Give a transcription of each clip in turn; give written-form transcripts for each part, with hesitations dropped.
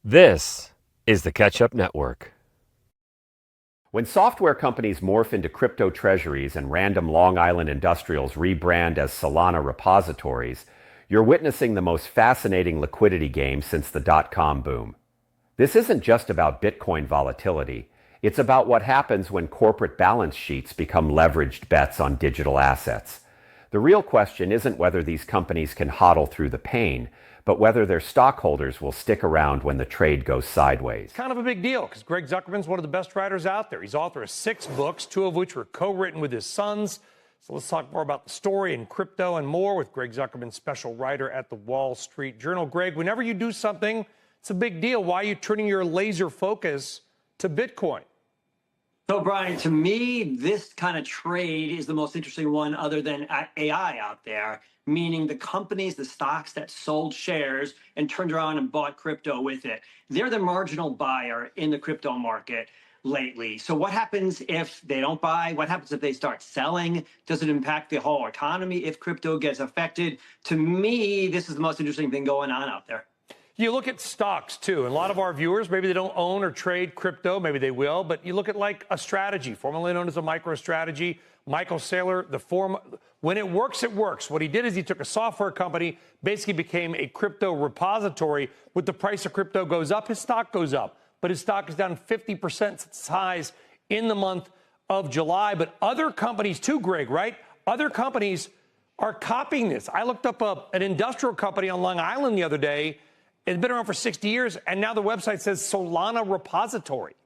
This is the Catch Up Network. When software companies morph into crypto treasuries and random Long Island industrials rebrand as Solana repositories, you're witnessing the most fascinating liquidity game since the dot-com boom. This isn't just about Bitcoin volatility. It's about what happens when corporate balance sheets become leveraged bets on digital assets. The real question isn't whether these companies can hodl through the pain, but whether their stockholders will stick around when the trade goes sideways. It's kind of a big deal because Greg Zuckerman's one of the best writers out there. He's author of 6 books, 2 of which were co-written with his sons. So let's talk more about the story and crypto and more with Greg Zuckerman, special writer at the Wall Street Journal. Greg, whenever you do something, it's a big deal. Why are you turning your laser focus to Bitcoin? So, Brian, to me, this kind of trade is the most interesting one other than AI out there, meaning the companies, the stocks that sold shares and turned around and bought crypto with it. They're the marginal buyer in the crypto market lately. So what happens if they don't buy? What happens if they start selling? Does it impact the whole economy if crypto gets affected? To me, this is the most interesting thing going on out there. You look at stocks, too. And a lot of our viewers, maybe they don't own or trade crypto. Maybe they will. But you look at like a strategy, formerly known as a MicroStrategy. Michael Saylor, when it works, it works. What he did is he took a software company, basically became a crypto repository. With the price of crypto goes up, his stock goes up. But his stock is down 50% since its highs in the month of July. But other companies, too, Greg, right? Other companies are copying this. I looked up an industrial company on Long Island the other day. It's been around for 60 years, and now the website says Solana repository.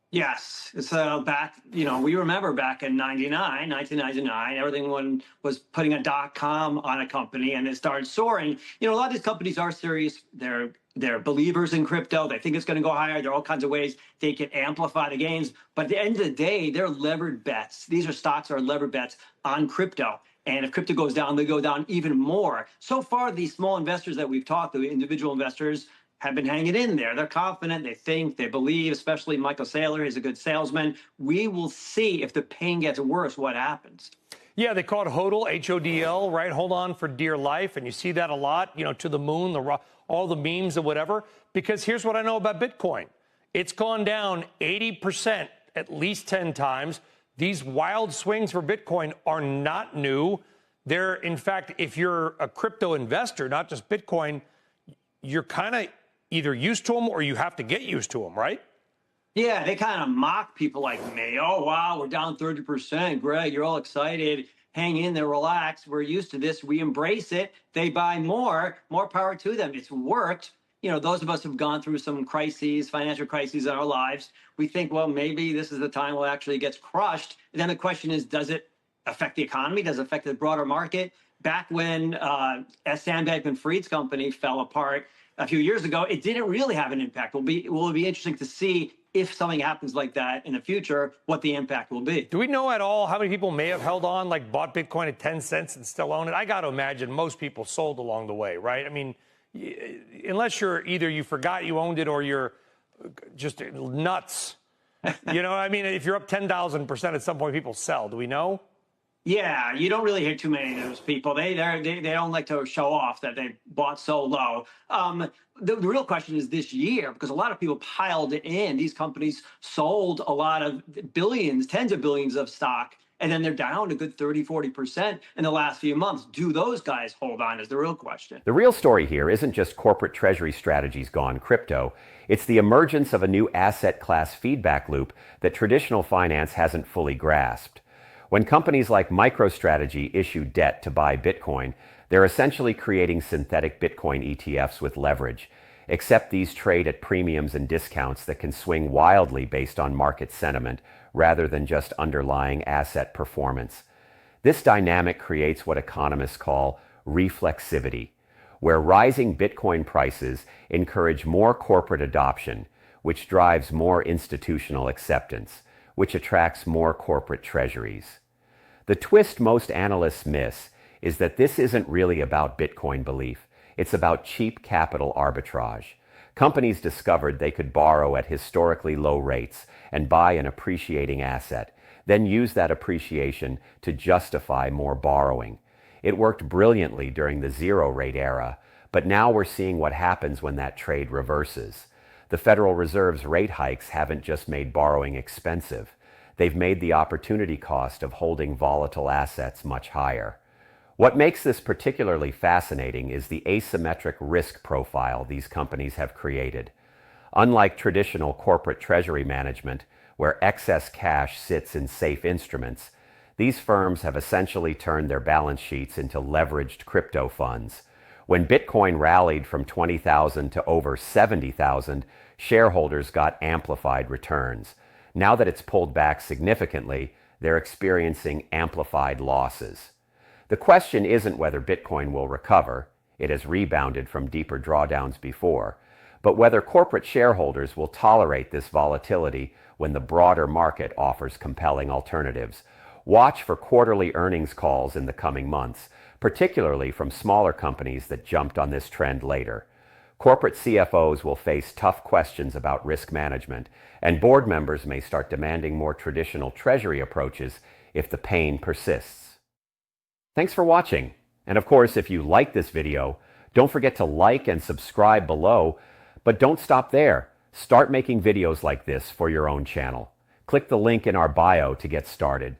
Yes, it's back, we remember back in 1999, everyone was putting a .com on a company and it started soaring. A lot of these companies are serious. They're believers in crypto. They think it's going to go higher. There are all kinds of ways they can amplify the gains. But at the end of the day, they're levered bets. These are stocks are levered bets on crypto. And if crypto goes down, they go down even more. So far, these small investors that we've talked to, individual investors, have been hanging in there. They're confident, they think, they believe, especially Michael Saylor is a good salesman. We will see if the pain gets worse, what happens. Yeah, they call it HODL, H-O-D-L, right? Hold on for dear life. And you see that a lot, to the moon, all the memes and whatever. Because here's what I know about Bitcoin. It's gone down 80% at least 10 times. These wild swings for Bitcoin are not new. They're, in fact, if you're a crypto investor, not just Bitcoin, you're kind of either used to them or you have to get used to them, right? Yeah, they kind of mock people like me. Oh, wow, we're down 30%. Greg, you're all excited. Hang in there, relax. We're used to this. We embrace it. They buy more power to them. It's worked. Those of us who've gone through some crises, financial crises in our lives, we think, well, maybe this is the time where it actually gets crushed. And then the question is, does it affect the economy? Does it affect the broader market? Back when Sam Bankman-Fried's company fell apart a few years ago, it didn't really have an impact. Will be interesting to see if something happens like that in the future, what the impact will be. Do we know at all how many people may have held on, like bought Bitcoin at 10 cents and still own it? I got to imagine most people sold along the way, right? I mean, unless you're either you forgot you owned it or you're just nuts. I mean, if you're up 10,000% at some point, people sell. Do we know? Yeah, you don't really hear too many of those people. They don't like to show off that they bought so low. The real question is this year, because a lot of people piled in. These companies sold a lot of billions, tens of billions of stock, and then they're down a good 30, 40% in the last few months. Do those guys hold on is the real question. The real story here isn't just corporate treasury strategies gone crypto. It's the emergence of a new asset class feedback loop that traditional finance hasn't fully grasped. When companies like MicroStrategy issue debt to buy Bitcoin, they're essentially creating synthetic Bitcoin ETFs with leverage, except these trade at premiums and discounts that can swing wildly based on market sentiment rather than just underlying asset performance. This dynamic creates what economists call reflexivity, where rising Bitcoin prices encourage more corporate adoption, which drives more institutional acceptance, which attracts more corporate treasuries. The twist most analysts miss is that this isn't really about Bitcoin belief. It's about cheap capital arbitrage. Companies discovered they could borrow at historically low rates and buy an appreciating asset, then use that appreciation to justify more borrowing. It worked brilliantly during the zero-rate era, but now we're seeing what happens when that trade reverses. The Federal Reserve's rate hikes haven't just made borrowing expensive. They've made the opportunity cost of holding volatile assets much higher. What makes this particularly fascinating is the asymmetric risk profile these companies have created. Unlike traditional corporate treasury management, where excess cash sits in safe instruments, these firms have essentially turned their balance sheets into leveraged crypto funds. When Bitcoin rallied from 20,000 to over 70,000, shareholders got amplified returns. Now that it's pulled back significantly, they're experiencing amplified losses. The question isn't whether Bitcoin will recover, it has rebounded from deeper drawdowns before, but whether corporate shareholders will tolerate this volatility when the broader market offers compelling alternatives. Watch for quarterly earnings calls in the coming months, particularly from smaller companies that jumped on this trend later. Corporate CFOs will face tough questions about risk management, and board members may start demanding more traditional treasury approaches if the pain persists. Thanks for watching. And of course, if you like this video, don't forget to like and subscribe below, but don't stop there. Start making videos like this for your own channel. Click the link in our bio to get started.